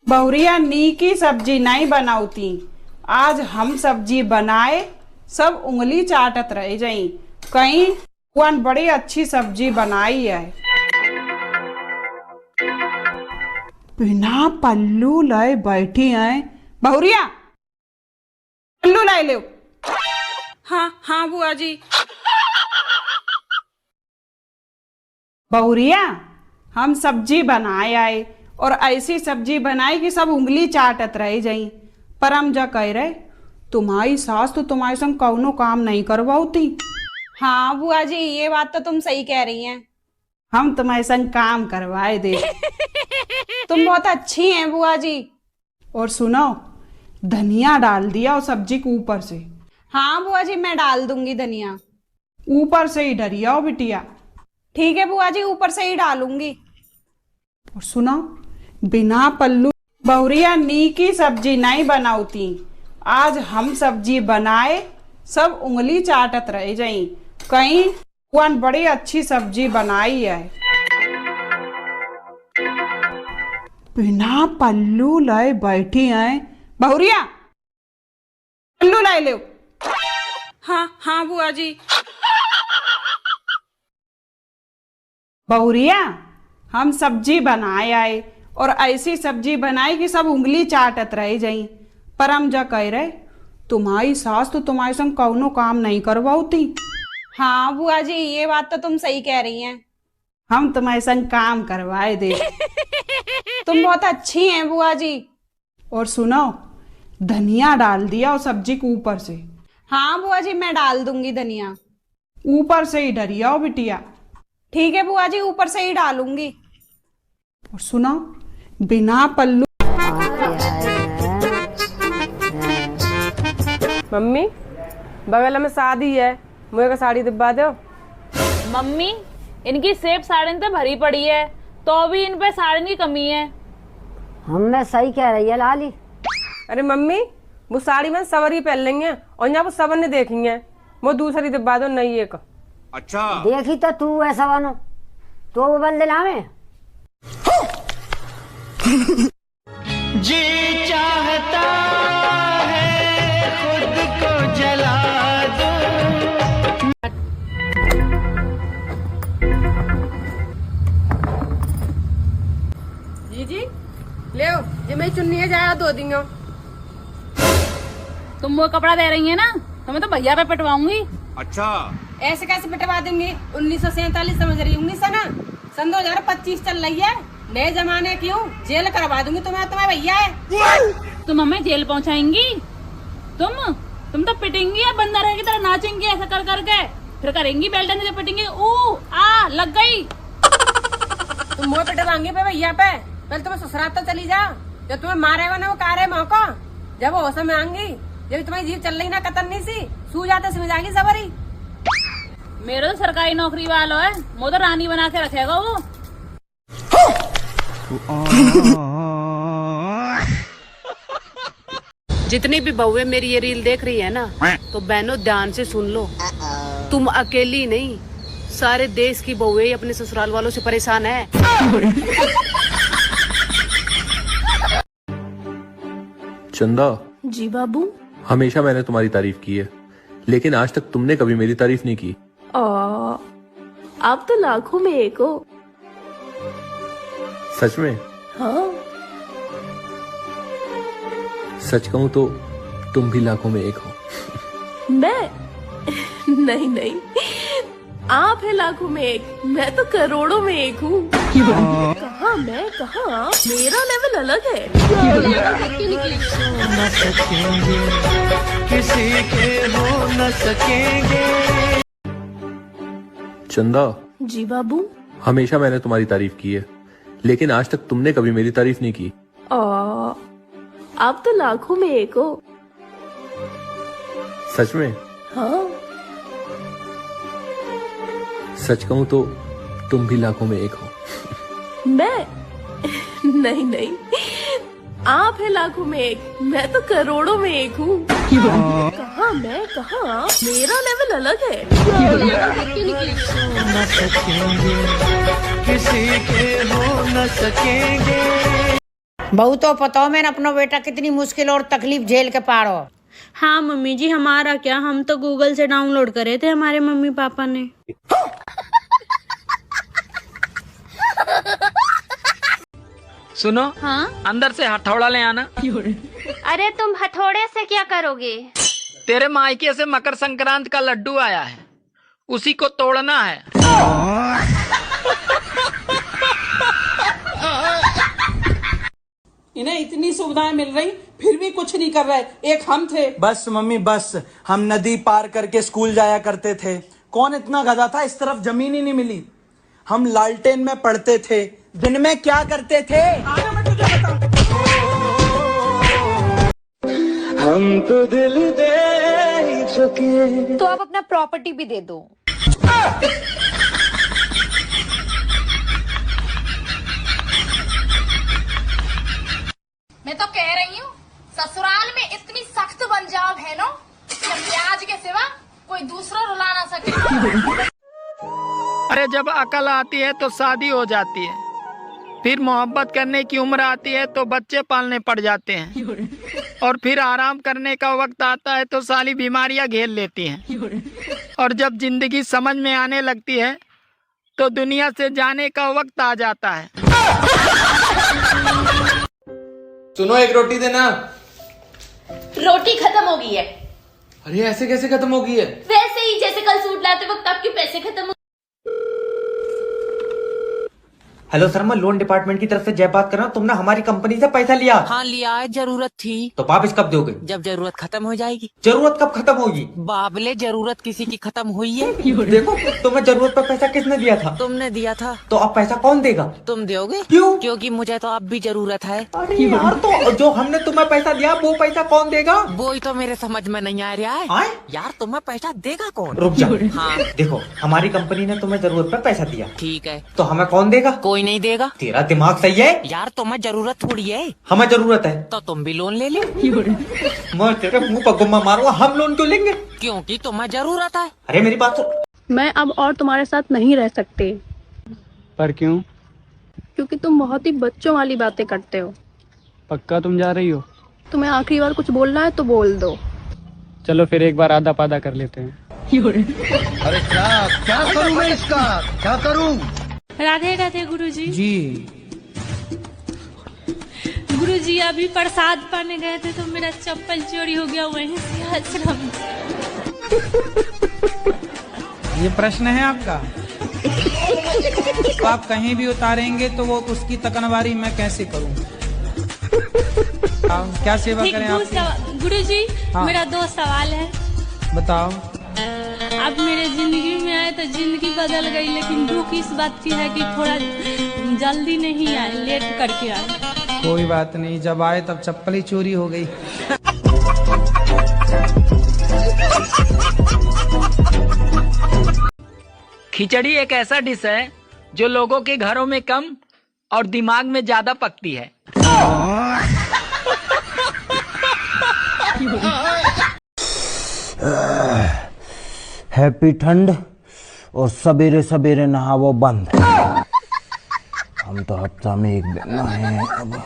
बहुरिया नी की सब्जी नहीं बनावती। आज हम सब्जी बनाए सब उंगली चाटत रह जाई। कहीं कौन बड़ी अच्छी सब्जी बनाई है। बिना पल्लू लाए बैठी है। बहुरिया पल्लू लाए ले। हाँ हाँ बुआ जी। बहुरिया हम सब्जी बनाए आए और ऐसी सब्जी बनाई कि सब उंगली चाटत रह जाई। पर हम जा कह रहे तुम्हारी सास तो तुम्हारे संग कौनो काम नहीं करवाती। हाँ बुआ जी, ये बात तो तुम सही कह रही हैं। हम तुम्हारे संग काम करवाए दे। तुम बहुत अच्छी हैं बुआ जी। और सुनो, धनिया डाल दिया और सब्जी के ऊपर से। हाँ बुआ जी, मैं डाल दूंगी धनिया। ऊपर से ही डरिया हो बिटिया। ठीक है बुआ जी, ऊपर से ही डालूंगी। और सुनो, बिना पल्लू बहुरिया नी की सब्जी नहीं बनावती। आज हम सब्जी बनाए सब उंगली चाटत रह जाई। कहीं कौन बड़ी अच्छी सब्जी बनाई है। बिना पल्लू लाए बैठी है। बहुरिया पल्लू लाए ले। हाँ हाँ बुआ जी। बहुरिया हम सब्जी बनाए आए और ऐसी सब्जी बनाई कि सब उंगली चाटत रह जाई। पर हम जा कह रहे तुम्हारी सास तो तुम्हारे संग कौनो काम नहीं करवाती। हाँ बुआ जी, ये बात तो तुम सही कह रही हैं। हम तुम्हारे संग काम करवाए दे। तुम बहुत अच्छी हैं बुआ जी। और सुनो, धनिया डाल दिया और सब्जी के ऊपर से। हाँ बुआ जी, मैं डाल दूंगी धनिया। ऊपर से ही डरिया हो बिटिया। ठीक है बुआ जी, ऊपर से ही डालूंगी। और सुनो, बिना पल्लू मम्मी बगल में शादी है, मुझे का साड़ी दिलवा दो। मम्मी इनकी सेब साड़ी तो भरी पड़ी है, तो भी इन पे साड़ी की कमी है। हमें सही कह रही है लाली। अरे मम्मी, वो साड़ी में सवरी पहन लेंगे और यहाँ वो सवन ने देखेंगे, वो दूसरी दिलवा दो नई एक। अच्छा देखी तो तू ऐसा बनो तो वो बल दिला में। जी चाहता है खुद को जला दो। जी ले ये मेरी चुन्नी है, जाएगा धो देंगे। तुम वो कपड़ा दे रही है ना, तो मैं तो भैया पे पिटवाऊंगी। अच्छा ऐसे कैसे पिटवा देंगे? 1947 समझ रही, 1900 ना, सन 2025 चल रही है। नए जमाने क्यों जेल करवा दूंगी तुम्हें, तुम्हारे भैया है। तुम हमें जेल पहुंचाएंगी? तुम तो पिटेंगी या बंदा रहेगी तरह नाचेंगी ऐसा कर करके, फिर करेंगी बेल्टन से पिटेंगी। ऊ आ लग गई। तुम मुँह पिटवाएंगे पे भैया पे, पहले तुम्हें ससुराल तो चली जा। जब तुम्हें मारेगा ना वो कारे मौका, जब वो होश में आएंगी, जब तुम्हारी जीव चल रही ना कतरनी सी, सू जाते समझ आएगी सबरी। मेरा तो सरकारी नौकरी वाला है, वो तो रानी बना के रखेगा वो। जितनी भी बहुएं मेरी ये रील देख रही है ना, तो बहनों ध्यान से सुन लो, तुम अकेली नहीं, सारे देश की बहुएं अपने ससुराल वालों से परेशान है। चंदा जी बाबू। हमेशा मैंने तुम्हारी तारीफ की है, लेकिन आज तक तुमने कभी मेरी तारीफ नहीं की। आप तो लाखों में एक हो। सच में? हाँ। सच कहूँ तो तुम भी लाखों में एक हो। मैं नहीं नहीं, आप है लाखों में एक, मैं तो करोड़ों में एक हूँ। कहाँ मैं कहाँ, मेरा लेवल अलग है। न सकेंगे किसी के हो न सकेंगे। चंदा जी बाबू। हमेशा मैंने तुम्हारी तारीफ की है, लेकिन आज तक तुमने कभी मेरी तारीफ नहीं की। आप तो लाखों में एक हो। सच में? हाँ। सच कहूँ तो तुम भी लाखों में एक हो। मैं नहीं नहीं, आप है लाखों में एक, मैं तो करोड़ों में एक हूँ। कहाँ मैं कहाँ, मेरा लेवल अलग है। न सकेंगे किसी के हो न सकेंगे। बहू तो पता हो मैंने अपना बेटा कितनी मुश्किल और तकलीफ झेल के पारो। हाँ मम्मी जी, हमारा क्या, हम तो गूगल से डाउनलोड करे थे हमारे मम्मी पापा ने। सुनो, हाँ अंदर से हथौड़ा ले आना। अरे तुम हथौड़े से क्या करोगे? तेरे मायके से मकर संक्रांत का लड्डू आया है, उसी को तोड़ना है। इन्हें इतनी सुविधाएं मिल रही फिर भी कुछ नहीं कर रहे। एक हम थे। बस मम्मी बस, हम नदी पार करके स्कूल जाया करते थे। कौन इतना गधा था, इस तरफ जमीन ही नहीं मिली। हम लालटेन में पढ़ते थे। दिन में क्या करते थे? मैं तुझे हम तो दिल दे ही चुके। तो आप अपना प्रॉपर्टी भी दे दो। मैं तो कह रही हूँ, ससुराल में इतनी सख्त बन जाओ बहनों कि प्याज के सिवा कोई दूसरा रुला ना सके। अरे जब अकल आती है तो शादी हो जाती है, फिर मोहब्बत करने की उम्र आती है तो बच्चे पालने पड़ जाते हैं, और फिर आराम करने का वक्त आता है तो सारी बीमारियां घेर लेती हैं, और जब जिंदगी समझ में आने लगती है तो दुनिया से जाने का वक्त आ जाता है। सुनो, एक रोटी देना। रोटी खत्म हो गई है। अरे ऐसे कैसे खत्म हो गई है? वैसे ही जैसे कल सूट लाते वक्त आपके पैसे खत्म हो। हेलो सर, मैं लोन डिपार्टमेंट की तरफ से जय बात कर रहा हूँ। तुमने हमारी कंपनी से पैसा लिया? हाँ लिया है, जरूरत थी। तो वापिस कब दोगे? जब जरूरत खत्म हो जाएगी। जरूरत कब खत्म होगी? बाबले, जरूरत किसी की खत्म हुई है। देखो, तुम्हें जरूरत पर पैसा किसने दिया था? तुमने दिया था। तो अब पैसा कौन देगा? तुम दोगे। क्यों? क्योंकि मुझे तो अब भी जरूरत है। अरे यार, तो जो हमने तुम्हें पैसा दिया वो पैसा कौन देगा? वो ही तो मेरे समझ में नहीं आ रहा है। आए? यार तुम्हें पैसा देगा कौन? रुक जाओ। हाँ देखो, हमारी कंपनी ने तुम्हें जरूरत पर पैसा दिया। ठीक है, तो हमें कौन देगा? कोई नहीं देगा। तेरा दिमाग सही है? यार तुम्हें जरूरत थोड़ी है। हमें जरूरत है तो तुम भी लोन ले लो। मैं तेरे मुंह पर गुम्मा मारूंगा। हम लोन क्यों लेंगे? क्योंकि तुम्हें जरूरत है। अरे मेरी बात सुन। मैं अब और तुम्हारे साथ नहीं रह सकती, पर क्यों? क्योंकि तुम बहुत ही बच्चों वाली बातें करते हो। पक्का तुम जा रही हो? तुम्हें आखिरी बार कुछ बोलना है तो बोल दो। चलो फिर एक बार आधा पादा कर लेते हैं। अरे क्या करूं मैं इसका, क्या करूं? राधे राधे गुरुजी। जी गुरुजी, अभी प्रसाद पाने गए थे तो मेरा चप्पल चोरी हो गया वहीं से आश्रम। ये प्रश्न है आपका? तो आप कहीं भी उतारेंगे तो वो उसकी तकनवारी मैं कैसे करूं? क्या सेवा करें आपकी? गुरुजी, हाँ। मेरा 2 सवाल है। बताओ। अब मेरे जिंदगी में आए तो जिंदगी बदल गई, लेकिन दुख इस बात की है कि थोड़ा जल्दी नहीं आए, लेट करके आए। कोई बात नहीं, जब आए तब चप्पल ही चोरी हो गई। खिचड़ी एक ऐसा डिश है जो लोगों के घरों में कम और दिमाग में ज्यादा पकती है। हैप्पी ठंड और सवेरे सवेरे नहावो बंद। हम तो हफ्ता में 1 दिन नहाए अब।